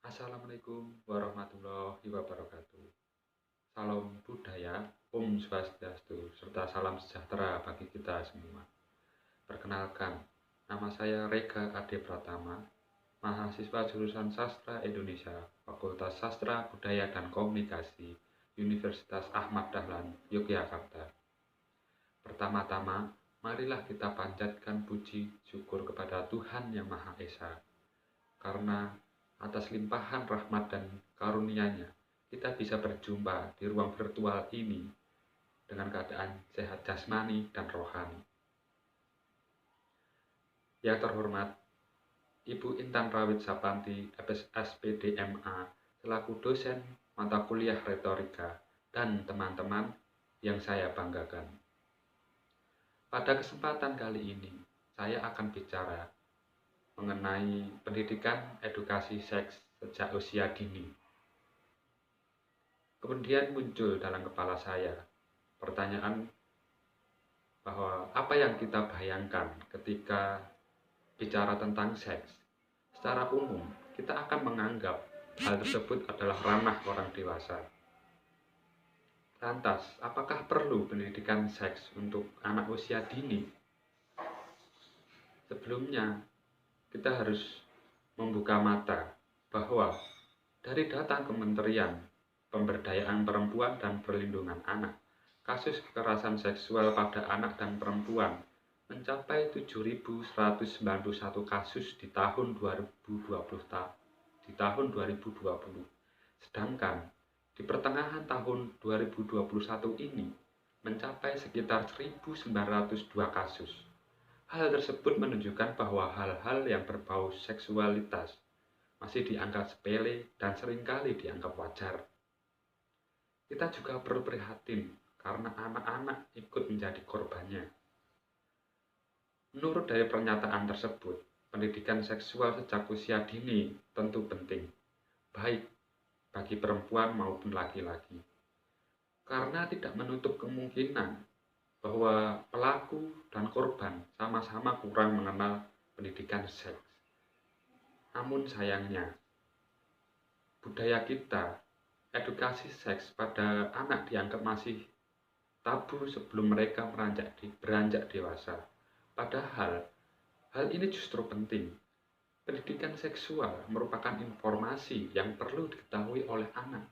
Assalamualaikum warahmatullahi wabarakatuh. Salam budaya, Om Swastiastu, serta salam sejahtera bagi kita semua. Perkenalkan, nama saya Rega Ade Pratama, mahasiswa jurusan Sastra Indonesia, Fakultas Sastra Budaya dan Komunikasi, Universitas Ahmad Dahlan, Yogyakarta. Pertama-tama, marilah kita panjatkan puji syukur kepada Tuhan Yang Maha Esa, karena atas limpahan rahmat dan karunia-Nya, kita bisa berjumpa di ruang virtual ini dengan keadaan sehat jasmani dan rohani. Yang terhormat, Ibu Intan Rawit Sapanti, SPD MA, selaku dosen mata kuliah retorika, dan teman-teman yang saya banggakan. Pada kesempatan kali ini, saya akan bicara mengenai pendidikan edukasi seks sejak usia dini. Kemudian muncul dalam kepala saya pertanyaan bahwa apa yang kita bayangkan ketika bicara tentang seks. Secara umum, kita akan menganggap hal tersebut adalah ranah orang dewasa. Lantas, apakah perlu pendidikan seks untuk anak usia dini? Sebelumnya, kita harus membuka mata bahwa dari data Kementerian Pemberdayaan Perempuan dan Perlindungan Anak, kasus kekerasan seksual pada anak dan perempuan mencapai 7.191 kasus di tahun 2020. Sedangkan di pertengahan tahun 2021 ini mencapai sekitar 1.902 kasus. Hal tersebut menunjukkan bahwa hal-hal yang berbau seksualitas masih dianggap sepele dan seringkali dianggap wajar. Kita juga perlu prihatin karena anak-anak ikut menjadi korbannya. Menurut dari pernyataan tersebut, pendidikan seksual sejak usia dini tentu penting, baik bagi perempuan maupun laki-laki. Karena tidak menutup kemungkinan bahwa pelaku dan korban sama-sama kurang mengenal pendidikan seks. Namun sayangnya, budaya kita, edukasi seks pada anak dianggap masih tabu sebelum mereka beranjak dewasa. Padahal, hal ini justru penting. Pendidikan seksual merupakan informasi yang perlu diketahui oleh anak,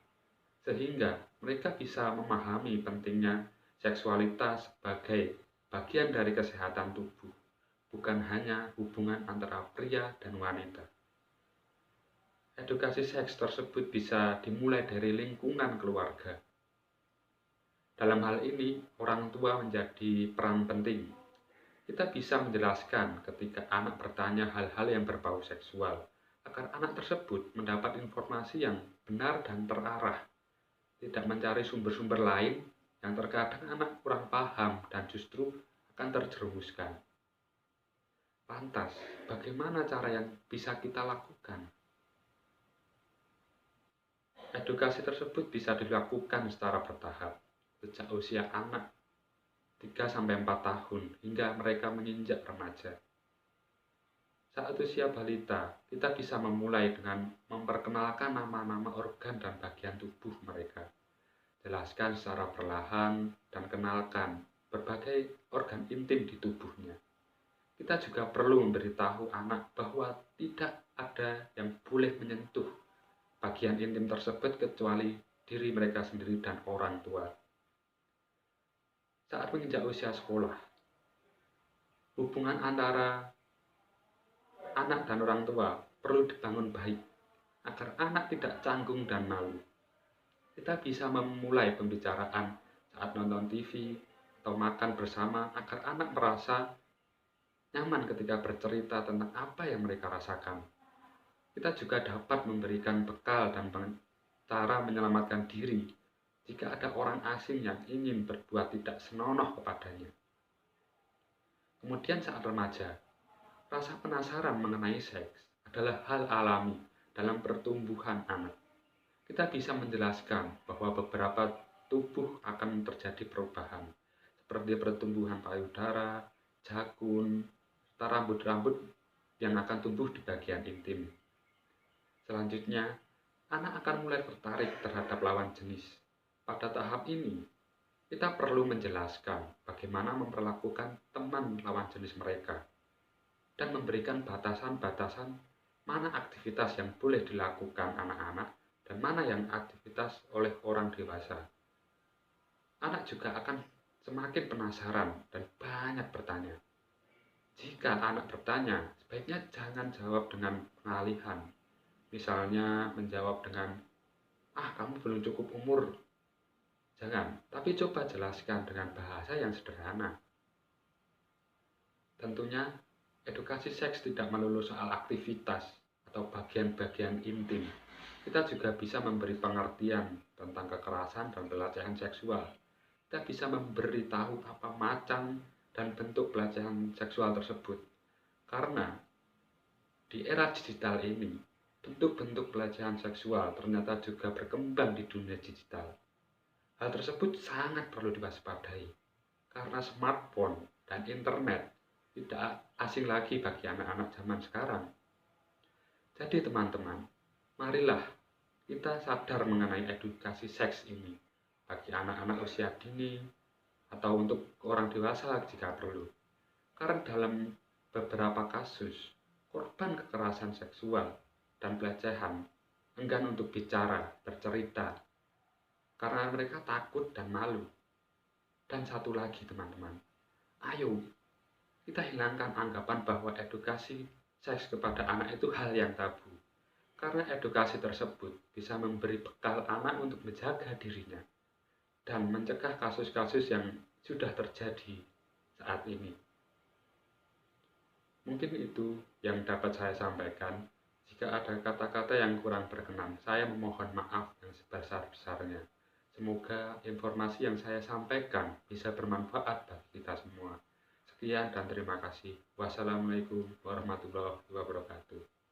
sehingga mereka bisa memahami pentingnya seksualitas sebagai bagian dari kesehatan tubuh, bukan hanya hubungan antara pria dan wanita. Edukasi seks tersebut bisa dimulai dari lingkungan keluarga. Dalam hal ini, orang tua menjadi peran penting. Kita bisa menjelaskan ketika anak bertanya hal-hal yang berbau seksual, agar anak tersebut mendapat informasi yang benar dan terarah, tidak mencari sumber-sumber lain yang terkadang anak kurang paham dan justru akan terjerumuskan. Lantas, bagaimana cara yang bisa kita lakukan? Edukasi tersebut bisa dilakukan secara bertahap, sejak usia anak 3-4 tahun hingga mereka menginjak remaja. Saat usia balita, kita bisa memulai dengan memperkenalkan nama-nama organ dan bagian tubuh mereka. Jelaskan secara perlahan dan kenalkan berbagai organ intim di tubuhnya. Kita juga perlu memberitahu anak bahwa tidak ada yang boleh menyentuh bagian intim tersebut kecuali diri mereka sendiri dan orang tua. Saat menginjak usia sekolah, hubungan antara anak dan orang tua perlu dibangun baik agar anak tidak canggung dan malu. Kita bisa memulai pembicaraan saat nonton TV atau makan bersama agar anak merasa nyaman ketika bercerita tentang apa yang mereka rasakan. Kita juga dapat memberikan bekal dan cara menyelamatkan diri jika ada orang asing yang ingin berbuat tidak senonoh kepadanya. Kemudian saat remaja, rasa penasaran mengenai seks adalah hal alami dalam pertumbuhan anak. Kita bisa menjelaskan bahwa beberapa tubuh akan terjadi perubahan, seperti pertumbuhan payudara, jakun, serta rambut-rambut yang akan tumbuh di bagian intim. Selanjutnya, anak akan mulai tertarik terhadap lawan jenis. Pada tahap ini, kita perlu menjelaskan bagaimana memperlakukan teman lawan jenis mereka dan memberikan batasan-batasan mana aktivitas yang boleh dilakukan anak-anak dan mana yang aktivitas oleh orang dewasa. Anak juga akan semakin penasaran dan banyak bertanya. Jika anak bertanya, sebaiknya jangan jawab dengan pengalihan. Misalnya menjawab dengan, kamu belum cukup umur. Jangan, tapi coba jelaskan dengan bahasa yang sederhana. Tentunya, edukasi seks tidak melulu soal aktivitas atau bagian-bagian intim. Kita juga bisa memberi pengertian tentang kekerasan dan pelecehan seksual. Kita bisa memberitahu apa macam dan bentuk pelecehan seksual tersebut. Karena di era digital ini, bentuk-bentuk pelecehan seksual ternyata juga berkembang di dunia digital. Hal tersebut sangat perlu diwaspadai, karena smartphone dan internet tidak asing lagi bagi anak-anak zaman sekarang. Jadi teman-teman, marilah kita sadar mengenai edukasi seks ini bagi anak-anak usia dini atau untuk orang dewasa jika perlu. Karena dalam beberapa kasus, korban kekerasan seksual dan pelecehan enggan untuk bicara, bercerita, karena mereka takut dan malu. Dan satu lagi teman-teman, ayo kita hilangkan anggapan bahwa edukasi seks kepada anak itu hal yang tabu. Karena edukasi tersebut bisa memberi bekal anak untuk menjaga dirinya dan mencegah kasus-kasus yang sudah terjadi saat ini. Mungkin itu yang dapat saya sampaikan. Jika ada kata-kata yang kurang berkenan, saya memohon maaf yang sebesar-besarnya. Semoga informasi yang saya sampaikan bisa bermanfaat bagi kita semua. Sekian dan terima kasih. Wassalamualaikum warahmatullahi wabarakatuh.